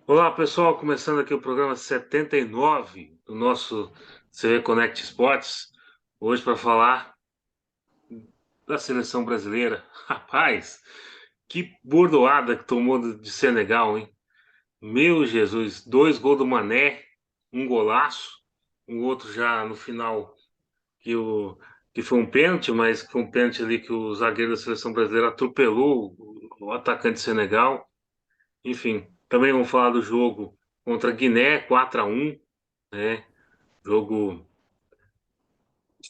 Olá, pessoal, começando aqui o programa 79 do nosso CV Connect Esportes, hoje para falar da seleção brasileira. Rapaz, que bordoada que tomou de Senegal, hein? Meu Jesus, 2 gols do Mané, um golaço, um outro já no final que, que foi um pênalti, mas foi um pênalti ali que o zagueiro da seleção brasileira atropelou o atacante de Senegal. Enfim, também vamos falar do jogo contra a Guiné, 4-1, né? Jogo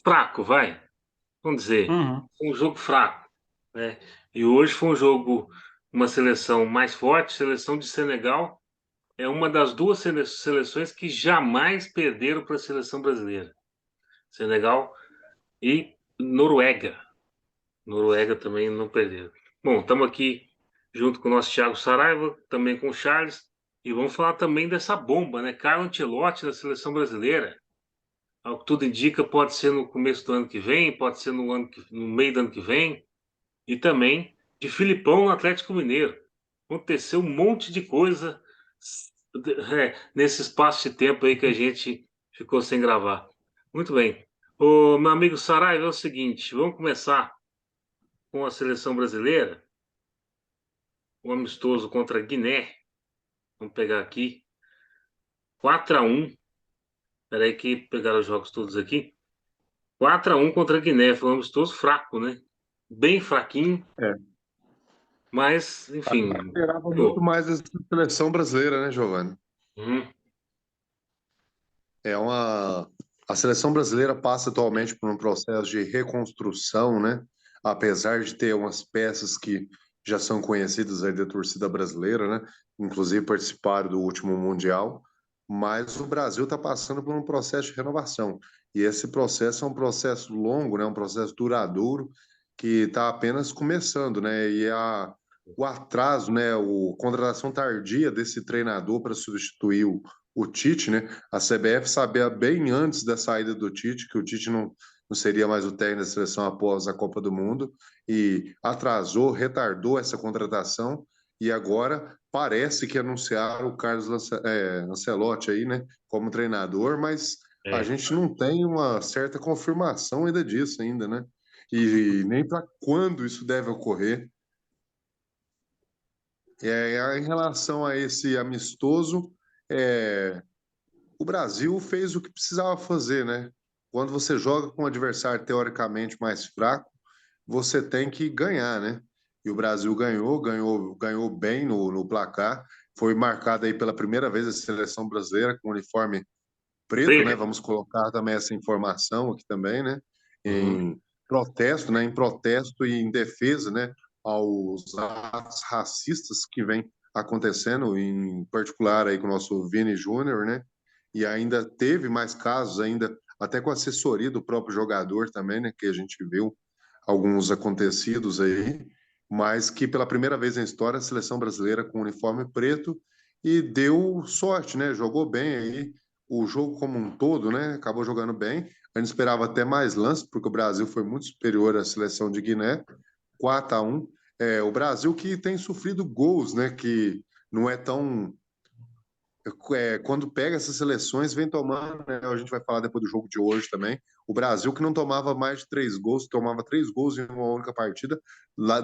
fraco, vai. Vamos dizer, Uhum. um jogo fraco, né? E hoje foi um jogo, uma seleção mais forte, seleção de Senegal. É uma das duas seleções que jamais perderam para a seleção brasileira. Senegal e Noruega. Noruega também não perderam. Bom, estamos aqui junto com o nosso Thiago Saraiva, também com o Charles, e vamos falar também dessa bomba, né? Carlo Ancelotti da seleção brasileira. Ao que tudo indica, pode ser no começo do ano que vem, pode ser no meio do ano que vem, e também de Filipão no Atlético Mineiro. Aconteceu um monte de coisa nesse espaço de tempo aí que a gente ficou sem gravar. Muito bem. Ô, meu amigo Saraiva, é o seguinte, vamos começar com a seleção brasileira, o amistoso contra a Guiné. Vamos pegar aqui, 4-1. Espera aí que pegaram os jogos todos aqui. 4-1 contra a Guiné, foi um amistoso fraco, né? Bem fraquinho, É. mas, A gente enfim, esperava muito ganhou. mais dessa seleção brasileira, né, Giovanni? Uhum. É uma... A seleção brasileira passa atualmente por um processo de reconstrução, né? Apesar de ter umas peças que já são conhecidas aí da torcida brasileira, né? Inclusive participaram do último Mundial, mas o Brasil está passando por um processo de renovação. E esse processo é um processo longo, né? Um processo duradouro que está apenas começando, né? O atraso, né? A contratação tardia desse treinador para substituir o Tite, né? A CBF sabia bem antes da saída do Tite que o Tite não seria mais o técnico da seleção após a Copa do Mundo e atrasou, retardou essa contratação e agora parece que anunciaram o Carlos Ancelotti aí, né, como treinador, mas a É. gente não tem uma certa confirmação ainda disso ainda, né? E nem para quando isso deve ocorrer. Em relação a esse amistoso, é, o Brasil fez o que precisava fazer, né? Quando você joga com um adversário teoricamente mais fraco, você tem que ganhar, né? E o Brasil ganhou bem no placar. Foi marcada aí pela primeira vez a seleção brasileira com uniforme preto, né? Preto. Vamos colocar também essa informação aqui também, né? Uhum. Em protesto, né? Em protesto e em defesa, né? Aos atos racistas que vem acontecendo, em particular aí com o nosso Vini Júnior, né? E ainda teve mais casos ainda, até com a assessoria do próprio jogador também, né? Que a gente viu alguns acontecidos aí, mas que pela primeira vez na história a seleção brasileira com uniforme preto e deu sorte, né? Jogou bem aí o jogo como um todo, né? Acabou jogando bem. A gente esperava até mais lances, porque o Brasil foi muito superior à seleção de Guiné, 4-1. O Brasil que tem sofrido gols, né? Que não é tão quando pega essas seleções, vem tomando, né, a gente vai falar depois do jogo de hoje também. O Brasil que não tomava mais de 3 gols, tomava 3 gols em uma única partida,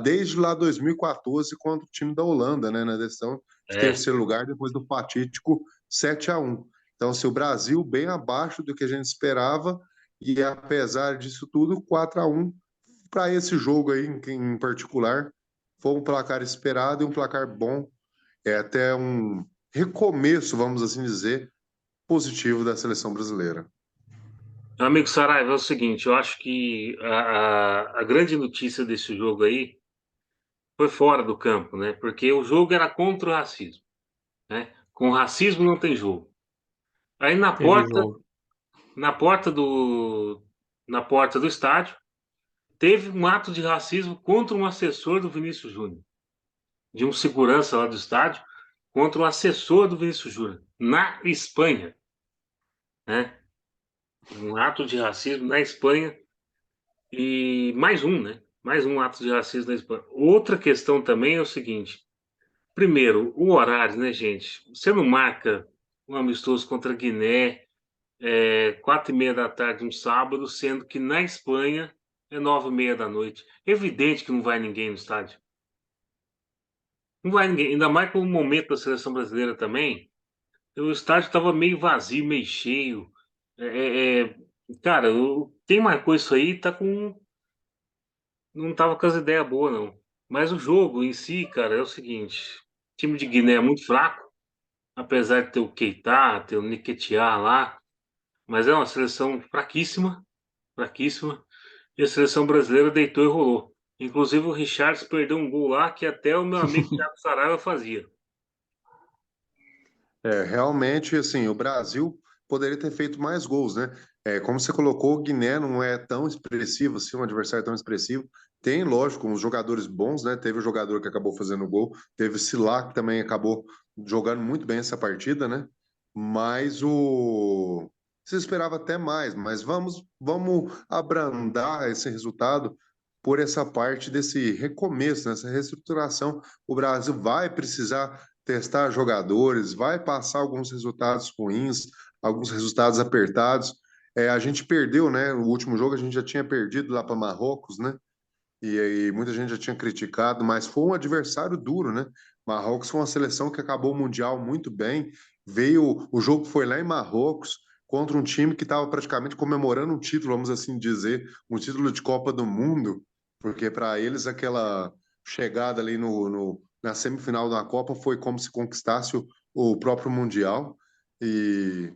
desde lá 2014, contra o time da Holanda, né, na decisão de É. terceiro lugar, depois do fatídico 7-1. Então, se o Brasil bem abaixo do que a gente esperava, e apesar disso tudo, 4-1 para esse jogo aí em particular, foi um placar esperado e um placar bom, até um recomeço, vamos assim dizer, positivo da seleção brasileira. Meu amigo Saraiva, é o seguinte, eu acho que a grande notícia desse jogo aí foi fora do campo, né? Porque o jogo era contra o racismo, né? Com racismo não tem jogo. Aí Teve jogo. na porta do, na porta do estádio, teve um ato de racismo contra um assessor do Vinícius Júnior, de um segurança lá do estádio, contra um assessor do Vinícius Júnior, na Espanha, né? Um ato de racismo na Espanha e mais um, né? Mais um ato de racismo na Espanha. Outra questão também é o seguinte: primeiro, o horário, né, gente? Você não marca um amistoso contra a Guiné 4h30 da tarde, um sábado, sendo que na Espanha é 9h30 da noite. Evidente que não vai ninguém no estádio. Não vai ninguém, ainda mais com o momento da seleção brasileira também. O estádio estava meio vazio, meio cheio. É, é, é, cara, quem marcou isso aí não tava com as ideias boas, não. Mas o jogo em si, cara, é o seguinte: o time de Guiné é muito fraco, apesar de ter o Keita, ter o Nketiah lá, mas é uma seleção fraquíssima, fraquíssima. E a seleção brasileira deitou e rolou. Inclusive o Richards perdeu um gol lá que até o meu amigo Thiago Saraiva fazia. Realmente, assim, o Brasil poderia ter feito mais gols, né? Como você colocou, o Guiné não é tão expressivo, assim, um adversário tão expressivo. Tem, lógico, uns jogadores bons, né? Teve o jogador que acabou fazendo gol, teve o Sila, que também acabou jogando muito bem essa partida, né? Mas o. Se esperava até mais, mas vamos abrandar esse resultado por essa parte desse recomeço, nessa reestruturação. O Brasil vai precisar testar jogadores, vai passar alguns resultados ruins, alguns resultados apertados. A gente perdeu, né? No último jogo a gente já tinha perdido lá para Marrocos, né? E aí muita gente já tinha criticado, mas foi um adversário duro, né? Marrocos foi uma seleção que acabou o Mundial muito bem. O jogo foi lá em Marrocos contra um time que estava praticamente comemorando um título, vamos assim dizer, um título de Copa do Mundo, porque para eles aquela chegada ali na semifinal da Copa foi como se conquistasse o próprio Mundial. E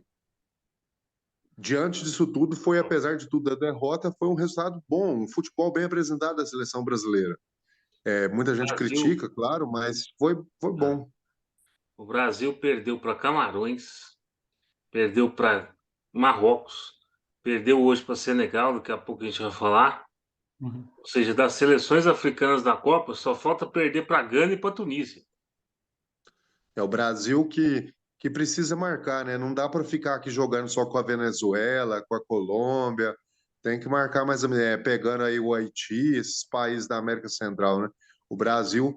diante disso tudo, foi, apesar de tudo, da derrota, foi um resultado bom, um futebol bem apresentado da seleção brasileira. Muita O gente Brasil, critica, claro, mas foi né, bom. o Brasil perdeu para Camarões, perdeu para Marrocos, perdeu hoje para Senegal, daqui a pouco a gente vai falar. Uhum. Ou seja, das seleções africanas da Copa, só falta perder para Gana e para Tunísia. É o Brasil que precisa marcar, né? Não dá para ficar aqui jogando só com a Venezuela, com a Colômbia. Tem que marcar mais, pegando aí o Haiti, esses países da América Central, né? O Brasil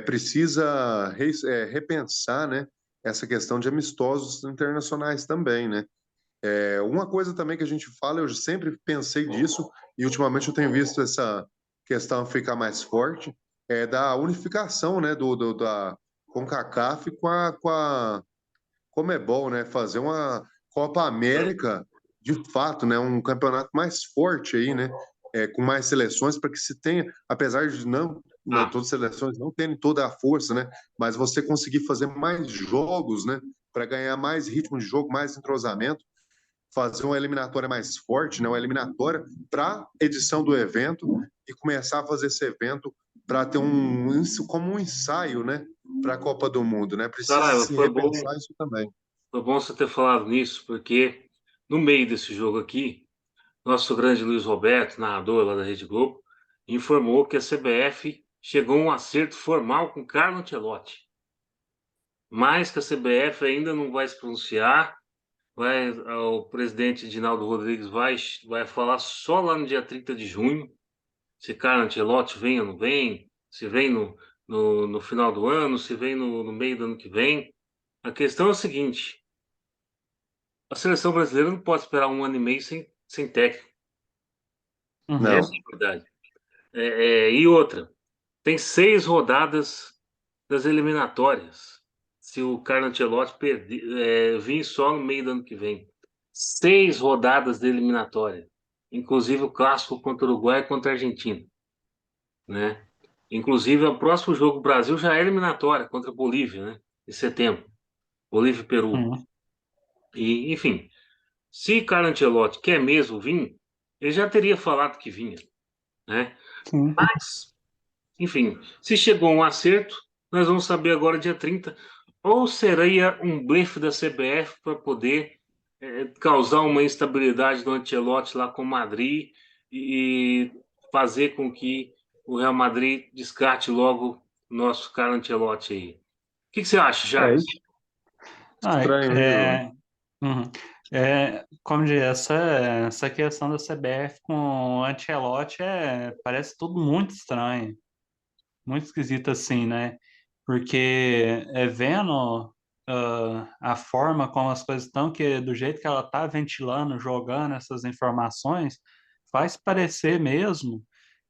precisa repensar, né? Essa questão de amistosos internacionais também, né? Uma coisa também que a gente fala, eu sempre pensei disso, e ultimamente eu tenho visto essa questão ficar mais forte, da unificação, né, da CONCACAF com a Comebol, né, fazer uma Copa América de fato, né, um campeonato mais forte aí, né, com mais seleções, para que se tenha, apesar de não, né, Ah, todas as seleções não terem toda a força, né, mas você conseguir fazer mais jogos, né, para ganhar mais ritmo de jogo, mais entrosamento, fazer uma eliminatória mais forte, né? Uma eliminatória para edição do evento e começar a fazer esse evento para ter isso como um ensaio, né? Para a Copa do Mundo, né? Precisa Saraiva, se repensar isso também. foi bom você ter falado nisso, porque no meio desse jogo aqui, nosso grande Luiz Roberto, narrador lá da Rede Globo, informou que a CBF chegou a um acerto formal com Carlo Ancelotti, mas que a CBF ainda não vai se pronunciar. O presidente Edinaldo Rodrigues vai falar só lá no dia 30 de junho, se Carlo Ancelotti vem ou não vem, se vem no final do ano, se vem no meio do ano que vem. A questão é o seguinte: a seleção brasileira não pode esperar um ano e meio sem técnico. Uhum. Essa Não, é a verdade. E outra, tem 6 rodadas das eliminatórias. Se o Carlo Ancelotti vir só no meio do ano que vem. 6 rodadas de eliminatória. Inclusive o clássico contra o Uruguai e contra a Argentina, né? Inclusive, o próximo jogo do Brasil já é eliminatória contra a Bolívia, né? Em setembro. Bolívia e Peru. Uhum. E, enfim, se Carlo Ancelotti quer mesmo vir, ele já teria falado que vinha, né? Sim. Mas, enfim, se chegou a um acerto, nós vamos saber agora dia 30. Ou seria um blefe da CBF para poder causar uma instabilidade do Ancelotti lá com o Madrid e fazer com que o Real Madrid descarte logo o nosso cara Ancelotti aí. O que você acha, é Jales? Ah, estranho, viu, Júnior? uhum. Como dizer, essa questão da CBF com o Ancelotti parece tudo muito estranho, muito esquisito assim, né? porque vendo a forma como as coisas estão, que do jeito que ela está ventilando, jogando essas informações, faz parecer mesmo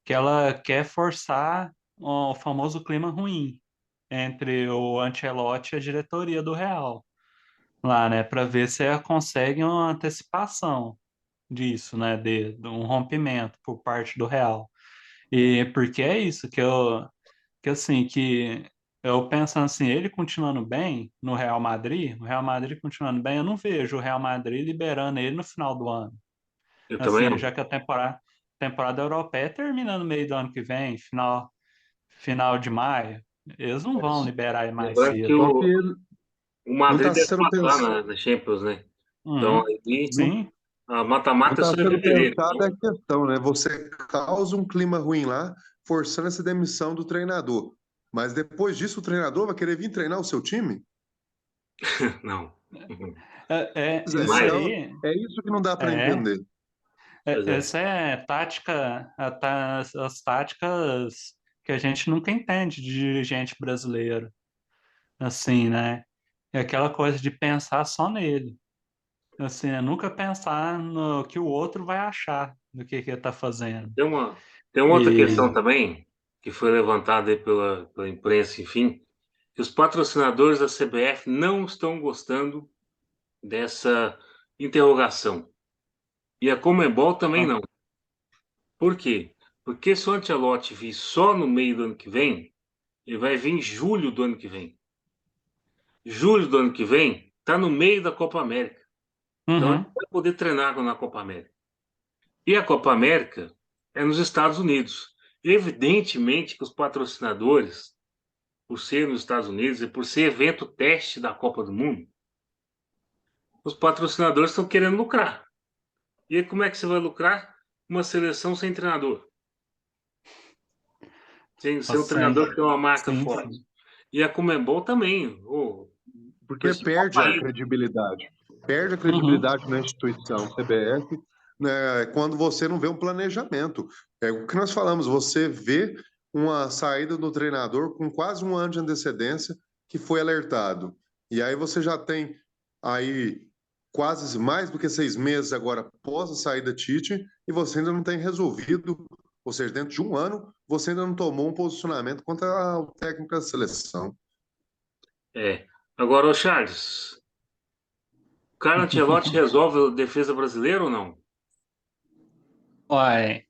que ela quer forçar o famoso clima ruim entre o Ancelotti e a diretoria do Real lá, né, para ver se ela consegue uma antecipação disso, né, de um rompimento por parte do Real. E porque é isso que assim, que eu pensando assim, ele continuando bem no Real Madrid, o Real Madrid continuando bem, eu não vejo o Real Madrid liberando ele no final do ano. Eu também Assim, não. já que a temporada europeia termina no meio do ano que vem, final de maio, eles não vão liberar ele mais Lembrando que cedo. Só que o não Madrid está deve sendo passar pensado, na Champions, né? Então, Uhum, aí, não, sim, a não mata-mata é está só em sendo fevereiro. pensada a Então, questão, né? Você causa um clima ruim lá, forçando essa demissão do treinador. Mas depois disso, o treinador vai querer vir treinar o seu time? não. Uhum. Pois isso Mas, então, aí é isso que não dá para é, entender. pois é. essa é tática, as táticas que a gente nunca entende de dirigente brasileiro, assim, né? É aquela coisa de pensar só nele. Assim, é nunca pensar no que o outro vai achar do que ele tá fazendo. Tem uma outra questão E, também, que foi levantada aí pela imprensa, enfim, que os patrocinadores da CBF não estão gostando dessa interrogação. E a Conmebol também ah, não. Por quê? Porque se o Ancelotti vir só no meio do ano que vem, ele vai vir em julho do ano que vem. Julho do ano que vem está no meio da Copa América. Então ele uhum, vai poder treinar na Copa América. E a Copa América é nos Estados Unidos. Evidentemente que os patrocinadores, por ser nos Estados Unidos e por ser evento teste da Copa do Mundo, os patrocinadores estão querendo lucrar. E aí, como é que você vai lucrar? Uma seleção sem treinador. Sem um assim, treinador que tem uma marca sim, forte. sim. E a Conmebol também. O Porque principal perde a país. credibilidade. Perde a Uhum, credibilidade na instituição CBF, né, quando você não vê um planejamento. É o que nós falamos, você vê uma saída do treinador com quase um ano de antecedência que foi alertado. E aí você já tem aí quase mais do que 6 meses agora após a saída Tite e você ainda não tem resolvido, ou seja, dentro de um ano, você ainda não tomou um posicionamento contra o técnico da seleção. É. Agora, o Charles, o Carlo Ancelotti resolve a defesa brasileira ou não? Uai,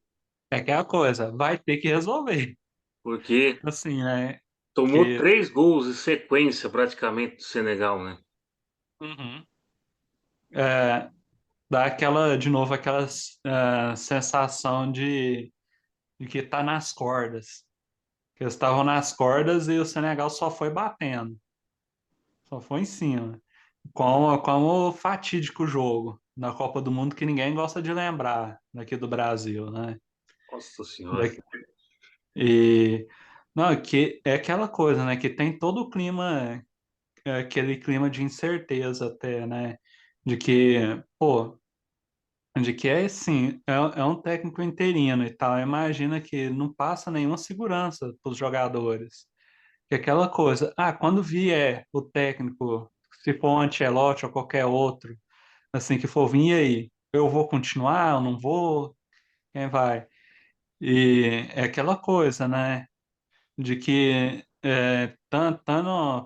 é aquela coisa, vai ter que resolver. Porque Assim, né? tomou Que, 3 gols em sequência, praticamente, do Senegal, né? uhum, é, dá aquela, de novo, aquela sensação de que tá nas cordas. Que eles estavam nas cordas e o Senegal só foi batendo, só foi em cima. Como fatídico jogo na Copa do Mundo que ninguém gosta de lembrar daqui do Brasil, né? Nossa Senhora. Daqui- E não, que é aquela coisa, né? Que tem todo o clima, aquele clima de incerteza até, né? De que, pô, de que é assim, é um técnico interino e tal. Imagina que não passa nenhuma segurança para os jogadores. Que é aquela coisa, quando vier o técnico, se for o Ancelotti ou qualquer outro, assim, que for vir, e aí, eu vou continuar, eu não vou, quem vai? E é aquela coisa, né, de que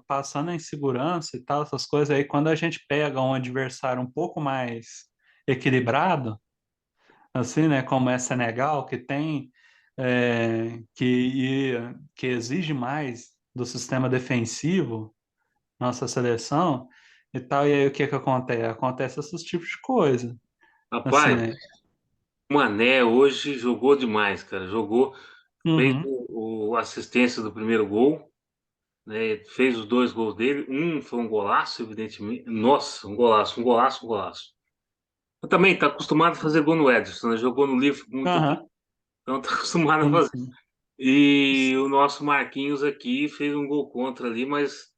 passando a insegurança e tal, essas coisas aí, quando a gente pega um adversário um pouco mais equilibrado, assim, né, como é Senegal, que tem, que exige mais do sistema defensivo, nossa seleção e tal, e aí o que que acontece? Acontece esses tipos de coisa, assim, Rapaz, né? o Mané hoje jogou demais, cara. Jogou, fez Uhum, o assistência do primeiro gol, né? Fez os 2 gols dele. Um foi um golaço, evidentemente. Nossa, um golaço, um golaço, um golaço. Eu também tá acostumado a fazer gol no Ederson, né? Jogou no Liverpool muito tempo, aham, então tá acostumado a sim, fazer. sim. E o nosso Marquinhos aqui fez um gol contra ali, mas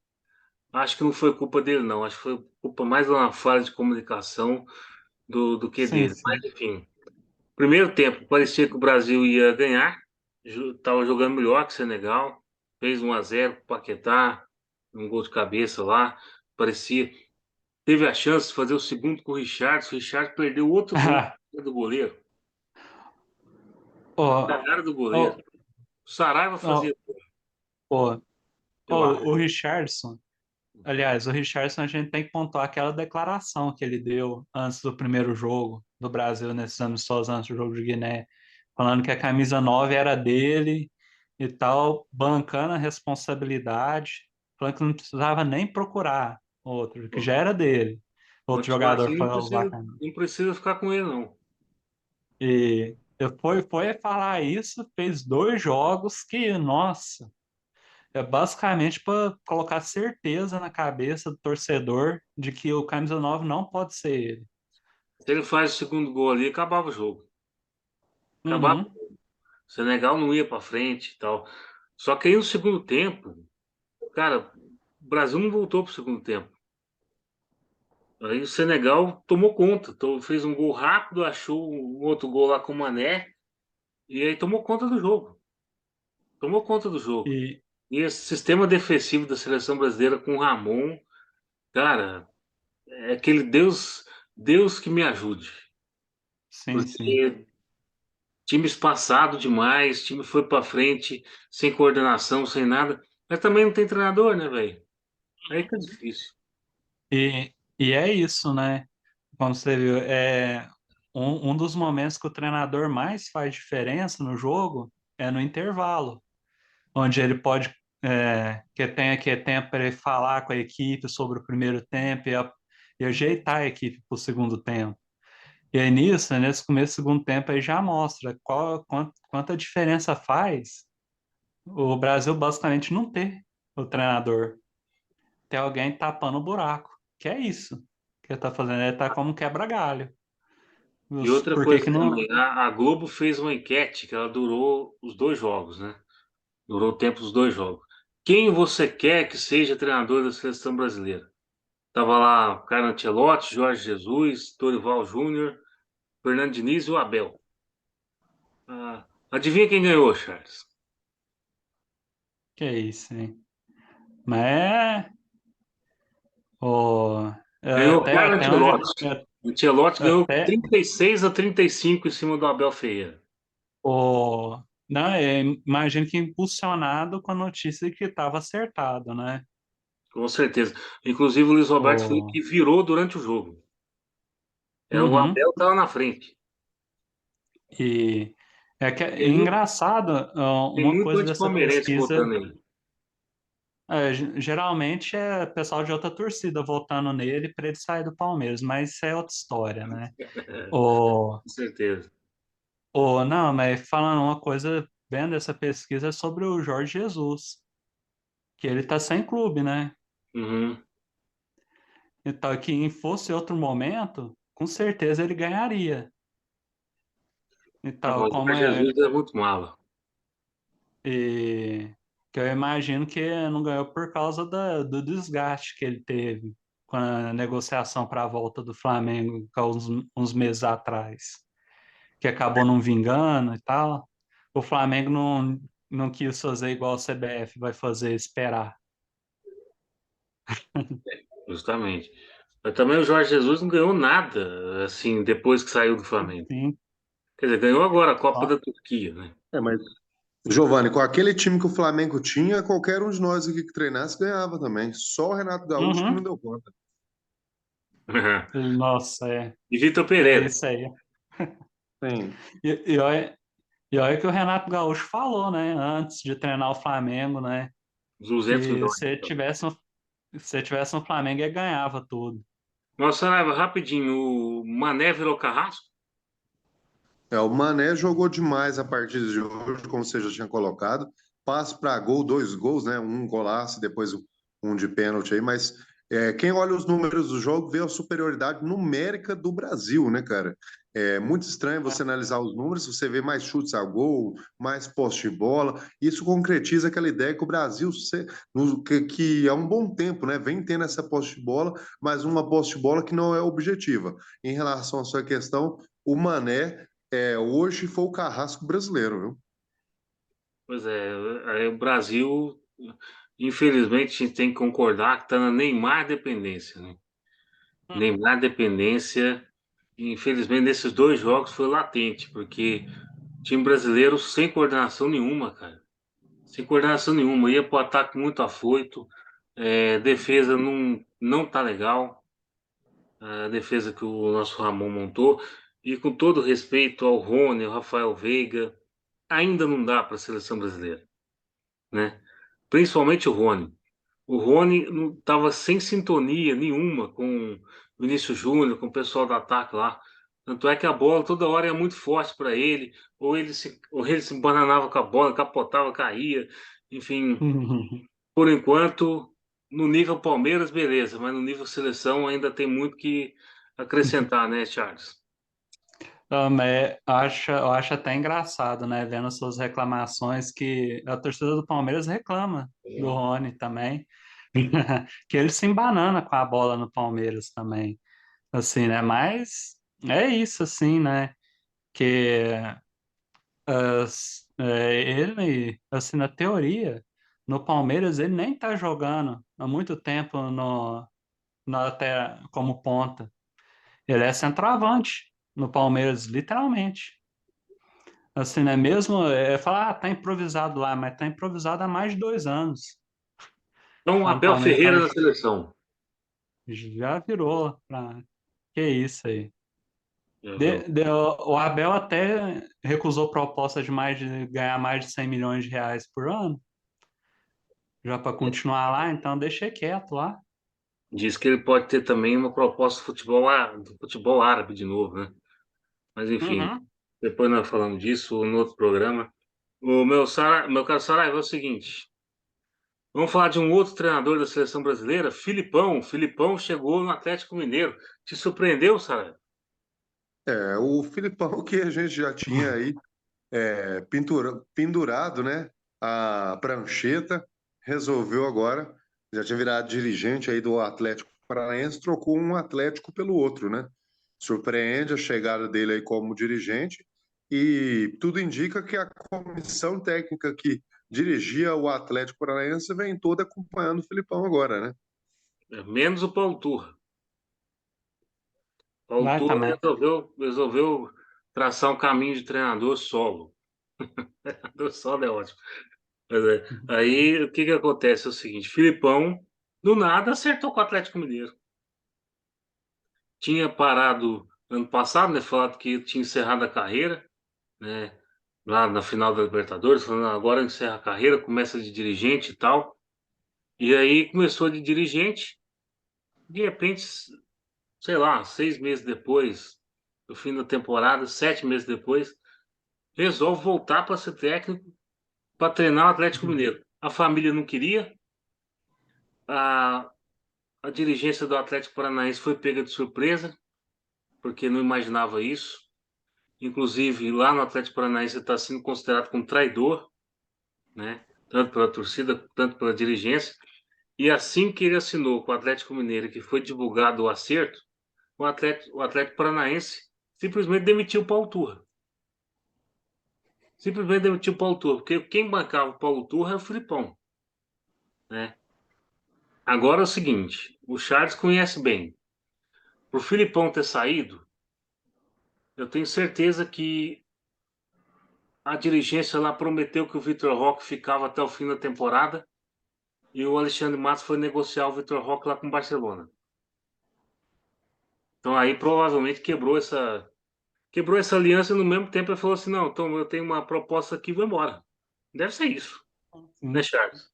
acho que não foi culpa dele, não. Acho que foi culpa mais de uma falha de comunicação do que Sim, dele. sim. Mas, enfim, primeiro tempo parecia que o Brasil ia ganhar, estava jogando melhor que o Senegal. fez 1-0 pro Paquetá, um gol de cabeça lá, parecia. Teve a chance de fazer o segundo com o Richard perdeu outro gol do goleiro, Ó, na cara do goleiro. ó, O Saraiva fazia, ó, ó, eu ó, o acho. Richardson, aliás, o Richardson a gente tem que pontuar aquela declaração que ele deu antes do primeiro jogo do Brasil, nesses amistosos antes do jogo de Guiné, falando que a camisa 9 era dele e tal, bancando a responsabilidade, falando que não precisava nem procurar outro, que já era dele, outro Continuar jogador assim para usar a camisa. não precisa ficar com ele, não. E foi falar isso, fez 2 jogos que, nossa, é basicamente para colocar certeza na cabeça do torcedor de que o camisa 9 não pode ser ele. Se ele faz o segundo gol ali, acabava o jogo. Acabava. Uhum. O Senegal não ia para frente e tal. Só que aí no segundo tempo, cara, o Brasil não voltou pro segundo tempo. Aí o Senegal tomou conta, fez um gol rápido, achou um outro gol lá com o Mané, e aí tomou conta do jogo. Tomou conta do jogo. E E esse sistema defensivo da seleção brasileira com o Ramon, cara, é aquele Deus que me ajude. sim, sim. Porque time espaçado demais, time foi para frente, sem coordenação, sem nada. Mas também não tem treinador, né, velho? Aí fica difícil. E é isso, né? Como você viu, um dos momentos que o treinador mais faz diferença no jogo é no intervalo, onde ele pode, que tenha que tempo para ele falar com a equipe sobre o primeiro tempo e ajeitar a equipe para o segundo tempo. E aí nisso, né, nesse começo do segundo tempo, aí já mostra quanta diferença faz o Brasil basicamente não ter o treinador, ter alguém tapando o buraco, que é isso que ele tá fazendo, ele tá como um quebra-galho. E outra Por que coisa que não... também, a Globo fez uma enquete que ela durou os dois jogos, né? Durou o tempo dos dois jogos. Quem você quer que seja treinador da seleção brasileira? Tava lá Carlo Ancelotti, Jorge Jesus, Dorival Júnior, Fernando Diniz e o Abel. Adivinha quem ganhou, Charles? Que é isso, hein? Mas é... O, Ganhou Carlo até onde... Ancelotti. Ancelotti ganhou Até 36-35 em cima do Abel Ferreira. o... Não, imagino que impulsionado com a notícia de que estava acertado, né? Com certeza. Inclusive, o Luiz Roberto falou O, que virou durante o jogo. O uhum. Abel estava na frente. E é Tem muito, engraçado, tem uma muito coisa dessa anti-palmeirense pesquisa, votando aí. geralmente é pessoal de outra torcida votando nele para ele sair do Palmeiras, mas isso é outra história, né? O, Com certeza. não, mas falando uma coisa, vendo essa pesquisa é sobre o Jorge Jesus, que ele tá sem clube, né? Uhum. Então, que em fosse outro momento, com certeza ele ganharia. Ah, Então, mas o Jesus é muito malo. e que eu imagino que não ganhou por causa do desgaste que ele teve com a negociação para a volta do Flamengo há uns meses atrás, que acabou não vingando e tal. O Flamengo não quis fazer igual o CBF vai fazer, esperar. Justamente. Mas também o Jorge Jesus não ganhou nada, assim, depois que saiu do Flamengo. Sim, Quer dizer, ganhou agora a Copa só. da Turquia, né? Mas, Giovanni, com aquele time que o Flamengo tinha, qualquer um de nós aqui que treinasse ganhava também. Só o Renato Gaúcho que não Uhum. deu conta. Nossa, E Vitor é Pereira, isso aí. Sim. E olha que o Renato Gaúcho falou, né, antes de treinar o Flamengo, né, 200 que milhões. se tivesse no Flamengo, ele ganhava tudo. Nossa, Saraiva, rapidinho, o Mané virou carrasco? O Mané jogou demais a partida de hoje, como você já tinha colocado. Passe para gol, 2 gols, né? Um golaço, e depois um de pênalti aí. Mas quem olha os números do jogo vê a superioridade numérica do Brasil, né, cara? É muito estranho você analisar os números, você vê mais chutes a gol, mais posse de bola. Isso concretiza aquela ideia que o Brasil, que há um bom tempo, né, vem tendo essa posse de bola, mas uma posse de bola que não é objetiva. Em relação à sua questão, o Mané hoje foi o carrasco brasileiro, viu? Pois é, aí o Brasil infelizmente, a gente tem que concordar que está na Neymar dependência, né? Neymar dependência, infelizmente, nesses dois jogos foi latente, porque time brasileiro sem coordenação nenhuma, cara. Sem coordenação nenhuma. Ia pro ataque muito afoito, defesa não tá legal, a defesa que o nosso Ramon montou. E com todo respeito ao Rony, ao Rafael Veiga, ainda não dá para a seleção brasileira, né? Principalmente o Rony. O Rony não estava sem sintonia nenhuma com o Vinícius Júnior, com o pessoal do ataque lá. Tanto é que a bola toda hora é muito forte para ele, ou ele se embananava com a bola, capotava, caía. Enfim, por enquanto, no nível Palmeiras, beleza, mas no nível seleção ainda tem muito que acrescentar, né, Charles? Eu acho até engraçado, né? Vendo suas reclamações que a torcida do Palmeiras reclama do Rony também. Que ele se embanana com a bola no Palmeiras também. Assim, né? Mas é isso, assim, né? Que ele, assim, na teoria, no Palmeiras, ele nem tá jogando há muito tempo até como ponta. Ele é centroavante no Palmeiras, literalmente. Assim, né? Mesmo falar, tá improvisado lá, mas tá improvisado há mais de 2 anos. Então, Lá no Abel Palmeiras, Ferreira então na seleção. já virou pra... Que isso aí. Já viu? O Abel até recusou proposta de ganhar mais de 100 milhões de reais por ano, já para continuar lá, então deixei quieto lá. Diz que ele pode ter também uma proposta do futebol árabe de novo, né? Mas enfim, Uhum. depois nós falamos disso no outro programa. Meu caro Saraiva, é o seguinte: vamos falar de um outro treinador da seleção brasileira, Filipão. Filipão chegou no Atlético Mineiro. Te surpreendeu, Saraiva? O Filipão que a gente já tinha aí pendurado, né, a prancheta, resolveu agora, já tinha virado dirigente aí do Atlético Paranaense, trocou um Atlético pelo outro, né? Surpreende a chegada dele aí como dirigente e tudo indica que a comissão técnica que dirigia o Atlético Paranaense vem toda acompanhando o Filipão agora, né? Menos o Paulo Turra. Paulo Vai Turra também. resolveu traçar um caminho de treinador solo. Treinador solo é ótimo. Mas aí o que que acontece é o seguinte: Filipão, do nada, acertou com o Atlético Mineiro. Tinha parado ano passado, né? Falado que tinha encerrado a carreira, né? Lá na final da Libertadores, falando agora encerra a carreira, começa de dirigente e tal. E aí começou de dirigente, de repente, sei lá, 6 meses depois do fim da temporada, 7 meses depois, resolve voltar para ser técnico, para treinar o Atlético Mineiro. A família não queria, a, a dirigência do Atlético Paranaense foi pega de surpresa, porque não imaginava isso. Inclusive, lá no Atlético Paranaense está sendo considerado como traidor, né? Tanto pela torcida, tanto pela dirigência. E assim que ele assinou com o Atlético Mineiro, que foi divulgado o acerto, o Atlético Paranaense simplesmente demitiu o Paulo Turra. Simplesmente demitiu o Paulo Turra, porque quem bancava o Paulo Turra é o Filipão, né? Agora é o seguinte, o Charles conhece bem. Por Filipão ter saído, eu tenho certeza que a dirigência lá prometeu que o Vitor Roque ficava até o fim da temporada e o Alexandre Matos foi negociar o Vitor Roque lá com o Barcelona. Então aí provavelmente quebrou essa aliança e no mesmo tempo ele falou assim: não, então eu tenho uma proposta aqui, vou embora. Deve ser isso, né, Sim. Charles?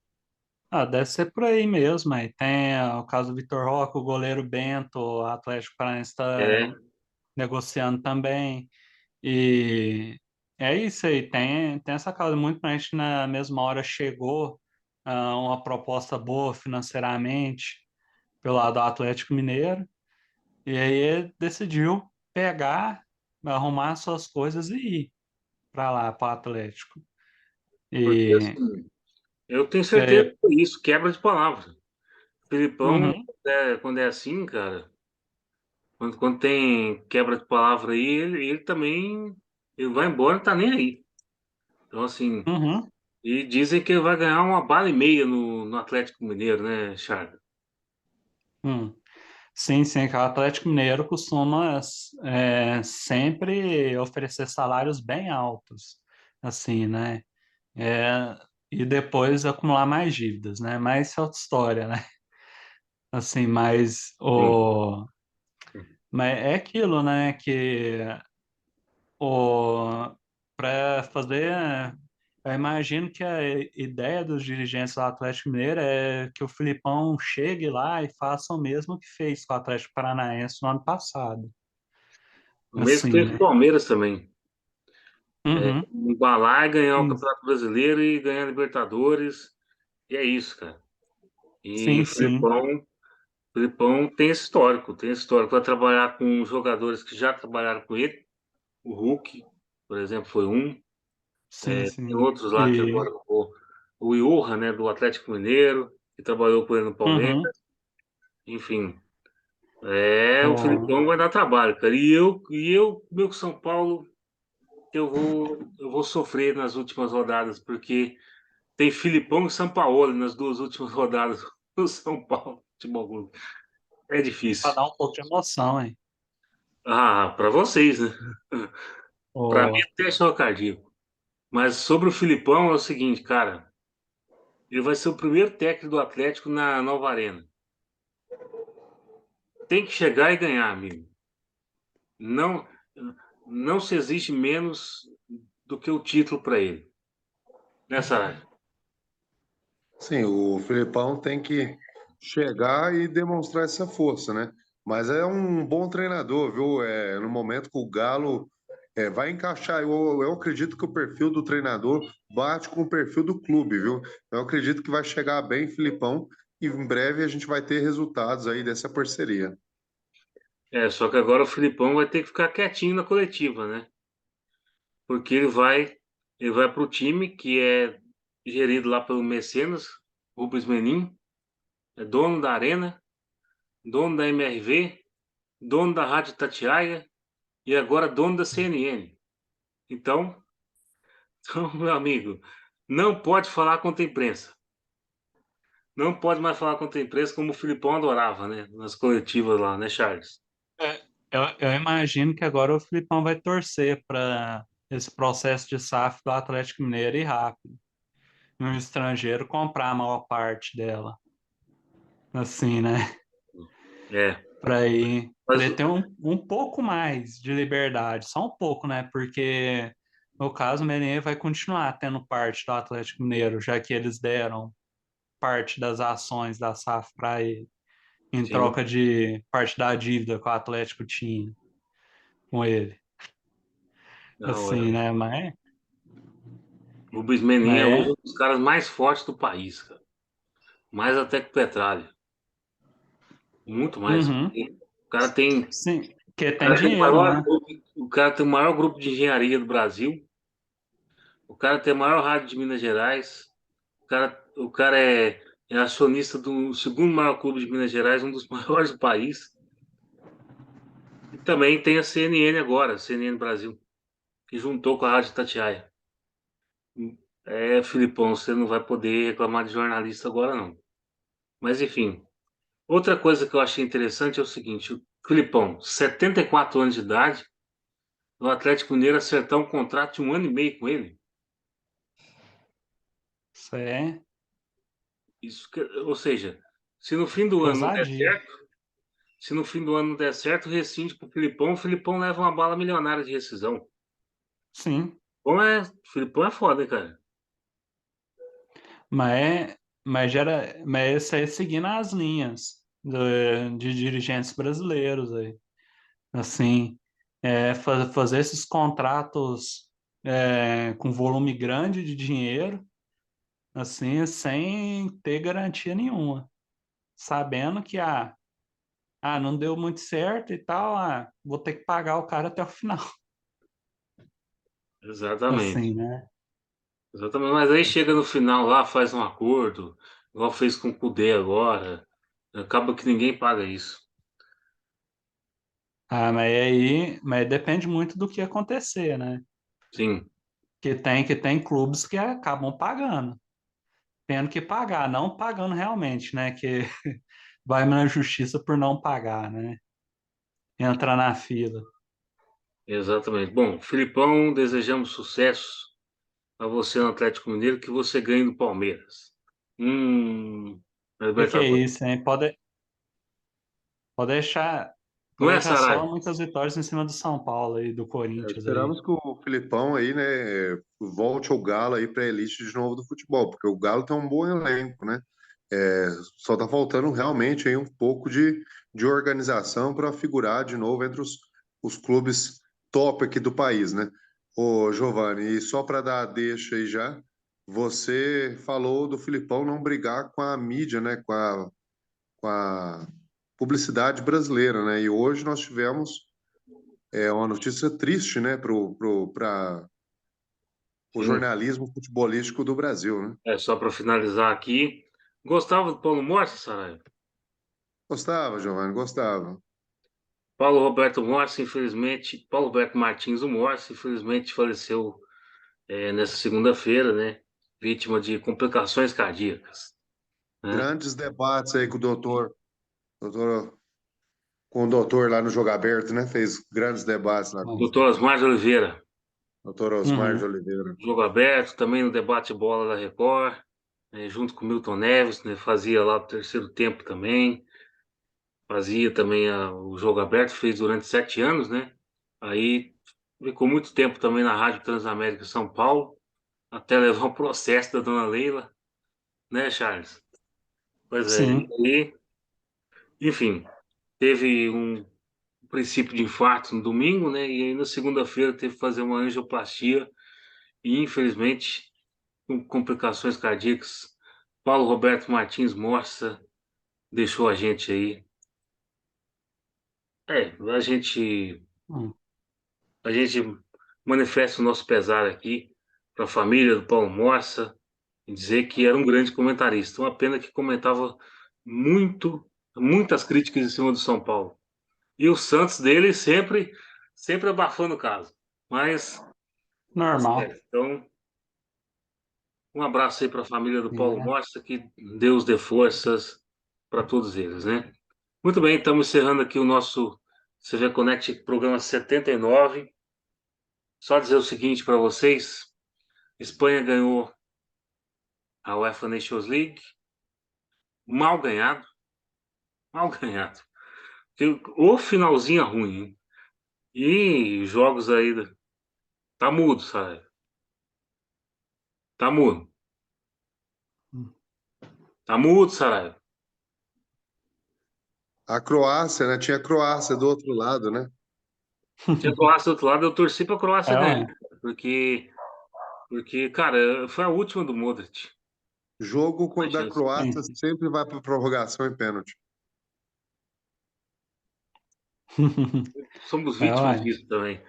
Ah, deve ser por aí mesmo. Aí tem o caso do Vitor Roque, o goleiro Bento, o Atlético Paranaense está É, negociando também. E é isso aí, tem essa causa. Muito gente na mesma hora chegou uma proposta boa financeiramente pelo lado do Atlético Mineiro, e aí ele decidiu pegar, arrumar suas coisas e ir para lá, para o Atlético. porque E, assim, eu tenho e certeza aí, que foi isso, quebra de palavra. Filipão, uhum, quando é assim, cara, quando tem quebra de palavra aí, ele também ele vai embora, não tá nem aí. Então, assim, uhum. E dizem que ele vai ganhar uma bala e meia no Atlético Mineiro, né, Charles? Hum. Sim, sim, que o Atlético Mineiro costuma sempre oferecer salários bem altos, assim, né? É, e depois acumular mais dívidas, né? Mas isso é outra história, né? Assim, Sim. mas é aquilo, né? Que o para fazer, eu imagino que a ideia dos dirigentes do Atlético Mineiro é que o Filipão chegue lá e faça o mesmo que fez com o Atlético Paranaense no ano passado. O mesmo Assim, fez com o né? Palmeiras também. Uhum. Embalar, ganhar o Sim, Campeonato Brasileiro e ganhar a Libertadores. E é isso, cara. E o sim, sim, Filipão tem esse histórico. Vai trabalhar com jogadores que já trabalharam com ele. O Hulk, por exemplo, foi um. sim, Tem sim. outros lá que agora E, o Iorra, né, do Atlético Mineiro, que trabalhou com ele no Palmeiras. uhum. Enfim, o O, Filipão vai dar trabalho, cara. Meu São Paulo, eu vou sofrer nas últimas rodadas, porque tem Filipão e Sampaoli nas duas últimas rodadas do São Paulo Futebol Clube. É para difícil. dar um pouco de emoção, hein? Ah, para vocês, né? Para mim O, até é choque cardíaco. Mas sobre o Filipão é o seguinte, cara, ele vai ser o primeiro técnico do Atlético na nova arena. Tem que chegar e ganhar, amigo. Não, não se exige menos do que o título para ele nessa área. Sim, o Filipão tem que chegar e demonstrar essa força, né? Mas é um bom treinador, viu? No momento que o Galo vai encaixar, eu acredito que o perfil do treinador bate com o perfil do clube, viu? Eu acredito que vai chegar bem, Filipão, e em breve a gente vai ter resultados aí dessa parceria. Só que agora o Filipão vai ter que ficar quietinho na coletiva, né? Porque ele vai para o time que é gerido lá pelo Mecenas, Rubens Menin, é dono da Arena, dono da MRV, dono da Rádio Tatiaia e agora dono da CNN. Então, então, meu amigo, não pode falar contra a imprensa. Não pode mais falar contra a imprensa como o Filipão adorava, né? Nas coletivas lá, né, Charles? eu imagino que agora o Filipão vai torcer para esse processo de SAF do Atlético Mineiro ir rápido. E um estrangeiro comprar a maior parte dela. Assim, né? É, Para mas ele ter um pouco mais de liberdade, só um pouco, né? Porque no caso o Menier vai continuar tendo parte do Atlético Mineiro, já que eles deram parte das ações da SAF para ele, em sim, troca de parte da dívida que o Atlético tinha com ele. não, Assim, né? o Rubens Menin é hoje Mas um dos caras mais fortes do país, cara. Mais até que o Petralha. Muito mais. uhum, O cara tem, o sim, porque tem cara tem o dinheiro, né? o cara tem o maior grupo de engenharia do Brasil. O cara tem a maior rádio de Minas Gerais. O cara é acionista do segundo maior clube de Minas Gerais, um dos maiores do país. E também tem a CNN agora, a CNN Brasil, que juntou com a Rádio Tatiaia. Filipão, você não vai poder reclamar de jornalista agora, não. Mas enfim, outra coisa que eu achei interessante é o seguinte: o Filipão, 74 anos de idade, o Atlético Mineiro acertar um contrato de um ano e meio com ele. Isso é Ou seja, se no fim do ano não der ousadia. certo, se no fim do ano não der certo, rescinde pro Filipão, o Filipão leva uma bala milionária de rescisão. Sim, O Filipão é foda, hein, cara. mas isso aí seguindo as linhas de dirigentes brasileiros aí. Assim, fazer esses contratos com volume grande de dinheiro, assim, sem ter garantia nenhuma, sabendo que não deu muito certo e tal, vou ter que pagar o cara até o final, Exatamente. assim, né? Exatamente. Mas aí chega no final lá, faz um acordo, igual fez com o Cudê agora. Acaba que ninguém paga isso. Mas depende muito do que acontecer, né? Sim. que tem clubes que acabam pagando, tendo que pagar, não pagando realmente, né? Que vai na justiça por não pagar, né? Entrar na fila. Exatamente. Bom, Filipão, desejamos sucesso a você no Atlético Mineiro, que você ganhe do Palmeiras. Na Que é Libertadores. isso, hein? Pode deixar, Não pode é, deixar só Sarai? muitas vitórias em cima do São Paulo aí, do Corinthians aí. Esperamos que o Filipão aí, né, volte ao Galo aí para a elite de novo do futebol, porque o Galo tem um bom elenco, né? Só tá faltando realmente aí um pouco de organização para figurar de novo entre os clubes top aqui do país, né? Ô, Giovanni, e só para dar a deixa aí já, você falou do Filipão não brigar com a mídia, né? Com a publicidade brasileira, né? E hoje nós tivemos uma notícia triste, né, para o Sim. jornalismo futebolístico do Brasil, né? É só para finalizar aqui. Gostava do Paulo Morse, Sarai? Gostava, Giovanni, gostava. Paulo Roberto Morse, infelizmente, Paulo Roberto Martins do Morse, infelizmente faleceu nessa segunda-feira, né? Vítima de complicações cardíacas, né? Grandes debates aí com doutor, com o doutor lá no Jogo Aberto, né? Fez grandes debates lá com o Doutor Osmar de Oliveira, doutor Osmar de Uhum. Oliveira. Jogo Aberto, também no debate bola da Record, junto com o Milton Neves, né? Fazia lá o terceiro tempo também, fazia também o Jogo Aberto, fez durante 7 anos, né? Aí ficou muito tempo também na Rádio Transamérica São Paulo, até levar o processo da dona Leila, né, Charles? Pois é, e Sim. aí, enfim, teve um princípio de infarto no domingo, né? E aí na segunda-feira teve que fazer uma angioplastia e infelizmente com complicações cardíacas. Paulo Roberto Martins Morsa deixou a gente aí. A gente Hum. a gente manifesta o nosso pesar aqui para a família do Paulo Morsa e dizer que era um grande comentarista. Uma pena que comentava muitas críticas em cima do São Paulo. E o Santos dele sempre abafando o caso. Mas tá Normal. certo. Então, um abraço aí para a família do Paulo É. Morsa, que Deus dê forças para todos eles, né? Muito bem, estamos encerrando aqui o nosso CV Connect programa 79. Só dizer o seguinte para vocês: Espanha ganhou a UEFA Nations League, mal ganhado, mal ganhado. O finalzinho é ruim, hein? E jogos aí, tá mudo, sabe? Tá mudo. Tá mudo, Saraiva. A Croácia, né? Tinha a Croácia do outro lado, né? Tinha a Croácia do outro lado, eu torci pra Croácia É, ganhar, ué. porque, cara, foi a última do Modric. Jogo Foi da chance. Croácia Sim. sempre vai para prorrogação e pênalti. Somos É, vítimas ué. disso também.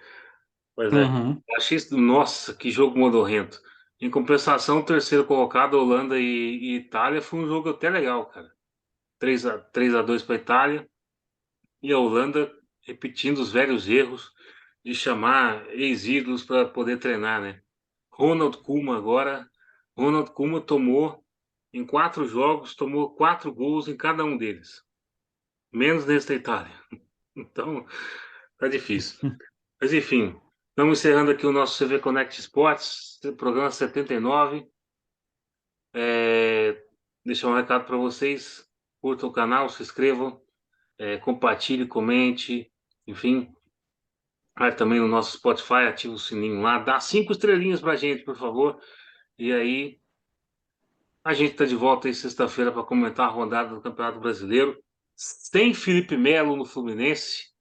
Pois é. Uhum. Achei isso, nossa, que jogo modorrento. Em compensação, o terceiro colocado, Holanda e Itália, foi um jogo até legal, cara. 3-2 para a Itália e a Holanda repetindo os velhos erros de chamar ex-ídolos para poder treinar, né? Ronald Koeman agora. Ronald Koeman tomou, em 4 jogos, tomou 4 gols em cada um deles. Menos nesse da Itália. Então, tá difícil. Mas enfim, estamos encerrando aqui o nosso CV Connect Sports, programa 79. É, deixar um recado para vocês. Curtam o canal, se inscrevam, compartilhe, comente, enfim. Vai também no nosso Spotify, ativa o sininho lá, dá 5 estrelinhas pra gente, por favor. E aí, a gente tá de volta aí sexta-feira para comentar a rodada do Campeonato Brasileiro. Sem Felipe Melo no Fluminense.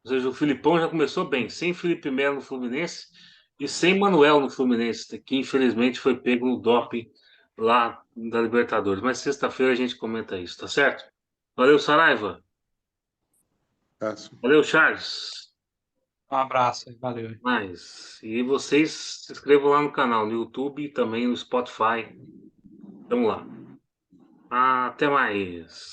Ou seja, o Filipão já começou bem. Sem Felipe Melo no Fluminense e sem Manuel no Fluminense, que infelizmente foi pego no doping lá da Libertadores. Mas sexta-feira a gente comenta isso, tá certo? Valeu, Saraiva. Tá? Valeu, Charles. Um abraço aí, valeu. Mas, e vocês se inscrevam lá no canal, no YouTube e também no Spotify. Vamos lá. Até mais.